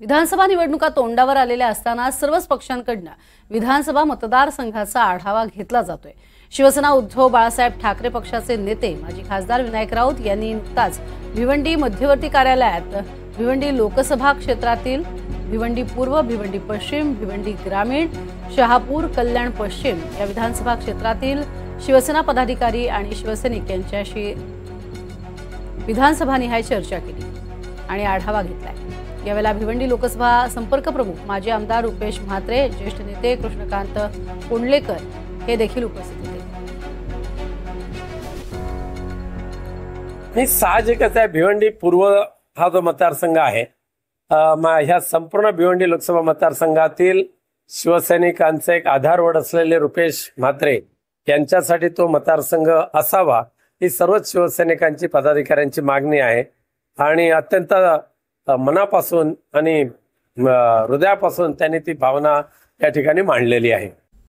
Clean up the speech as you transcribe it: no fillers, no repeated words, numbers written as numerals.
विधानसभा निवडणुका तोंडावर आलेल्या असताना सर्वच पक्षांकडून विधानसभा मतदारसंघाचा आढावा घेतला जातोय। शिवसेना उद्धव बाळासाहेब ठाकरे पक्षाचे नेते माजी खासदार विनायक राऊत यांनी नुकताच भिवंडी मध्यवर्ती कार्यालयात भिवंडी लोकसभा क्षेत्रातील भिवंडी पूर्व, भिवंडी पश्चिम, भिवंडी ग्रामीण, शहापूर, कल्याण पश्चिम या विधानसभा क्षेत्रातील शिवसेना पदाधिकारी आणि शिवसैनिक यांच्याशी विधानसभा निहाय चर्चा केली आणि आढावा घेतलाय। यावेळेला भिवंडी लोकसभा संपर्क प्रमुख माजी आमदार रुपेश म्हात्रे, ज्येष्ठ नेते कृष्णकांत कोंडलेकर हे देखील उपस्थित होते। साहजिकच आहे, भिवंडी पूर्व हा जो मतदारसंघ आहे, ह्या संपूर्ण भिवंडी लोकसभा मतदारसंघातील शिवसैनिकांचे एक आधारवड असलेले रुपेश म्हात्रे यांच्यासाठी तो मतदारसंघ असावा ही सर्वच शिवसैनिकांची, पदाधिकाऱ्यांची मागणी आहे आणि अत्यंत मनापासून आणि हृदयापासून त्यांनी ती भावना या ठिकाणी मांडलेली आहे।